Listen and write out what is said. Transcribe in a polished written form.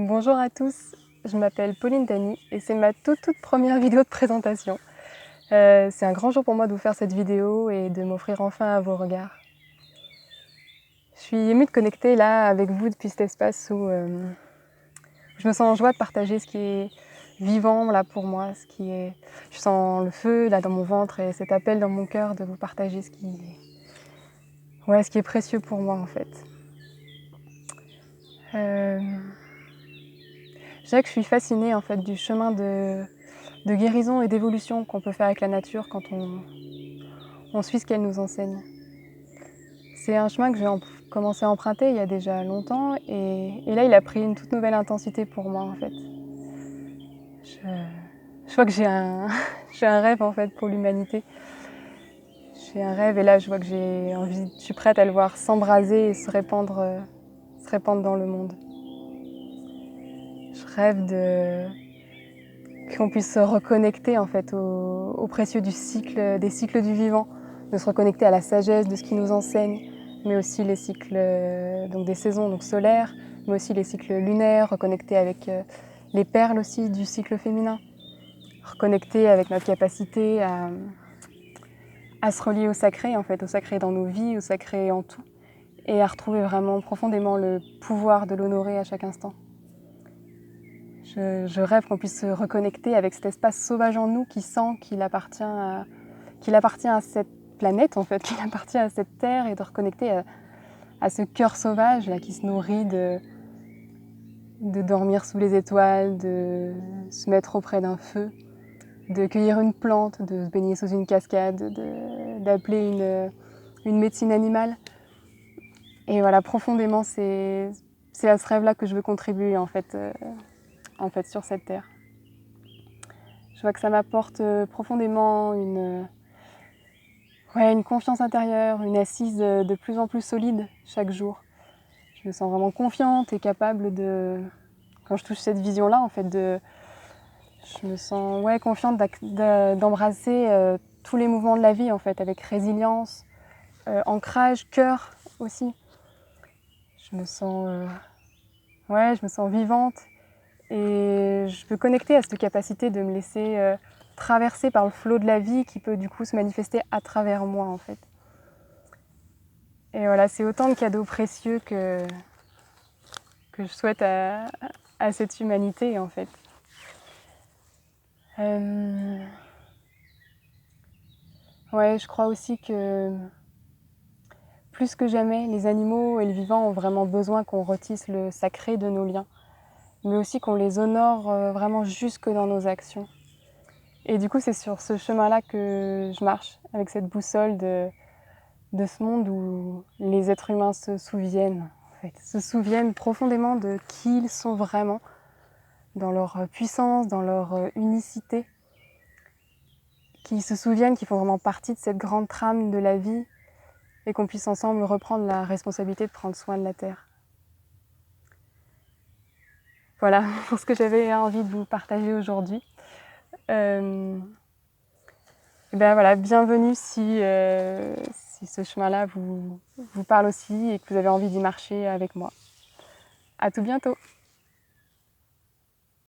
Bonjour à tous, je m'appelle Pauline Dany et c'est ma toute première vidéo de présentation. C'est un grand jour pour moi de vous faire cette vidéo et de m'offrir enfin à vos regards. Je suis émue de connecter là avec vous depuis cet espace où je me sens en joie de partager ce qui est vivant là pour moi, je sens le feu là dans mon ventre et cet appel dans mon cœur de vous partager ce qui est précieux pour moi en fait. Je dirais que je suis fascinée en fait du chemin de guérison et d'évolution qu'on peut faire avec la nature quand on suit ce qu'elle nous enseigne. C'est un chemin que j'ai commencé à emprunter il y a déjà longtemps et là il a pris une toute nouvelle intensité pour moi en fait. Je vois que j'ai un, j'ai un rêve en fait pour l'humanité. J'ai un rêve et là je vois que je suis prête à le voir s'embraser et se répandre dans le monde. Je rêve qu'on puisse se reconnecter en fait au précieux des cycles du vivant, de se reconnecter à la sagesse de ce qui nous enseigne, mais aussi les cycles donc des saisons donc solaires, mais aussi les cycles lunaires, reconnecter avec les perles aussi du cycle féminin, reconnecter avec notre capacité à se relier au sacré en fait, au sacré dans nos vies, au sacré en tout, et à retrouver vraiment profondément le pouvoir de l'honorer à chaque instant. Je rêve qu'on puisse se reconnecter avec cet espace sauvage en nous qui sent qu'il appartient à cette planète, en fait, qu'il appartient à cette terre, et de reconnecter à ce cœur sauvage là, qui se nourrit de dormir sous les étoiles, de se mettre auprès d'un feu, de cueillir une plante, de se baigner sous une cascade, d'appeler une médecine animale. Et voilà, profondément, c'est à ce rêve-là que je veux contribuer en fait sur cette terre. Je vois que ça m'apporte profondément une confiance intérieure, une assise de plus en plus solide chaque jour. Je me sens vraiment confiante et capable quand je touche cette vision-là, en fait, je me sens confiante d'embrasser tous les mouvements de la vie, en fait, avec résilience, ancrage, cœur aussi. Je me sens vivante. Et je peux connecter à cette capacité de me laisser traverser par le flot de la vie qui peut du coup se manifester à travers moi en fait. Et voilà, c'est autant de cadeaux précieux que je souhaite à cette humanité en fait. Je crois aussi que plus que jamais, les animaux et le vivant ont vraiment besoin qu'on retisse le sacré de nos liens, mais aussi qu'on les honore vraiment jusque dans nos actions. Et du coup, c'est sur ce chemin-là que je marche, avec cette boussole de ce monde où les êtres humains se souviennent profondément de qui ils sont vraiment, dans leur puissance, dans leur unicité, qu'ils se souviennent qu'ils font vraiment partie de cette grande trame de la vie et qu'on puisse ensemble reprendre la responsabilité de prendre soin de la Terre. Voilà pour ce que j'avais envie de vous partager aujourd'hui. Bienvenue si ce chemin-là vous parle aussi et que vous avez envie d'y marcher avec moi. À tout bientôt.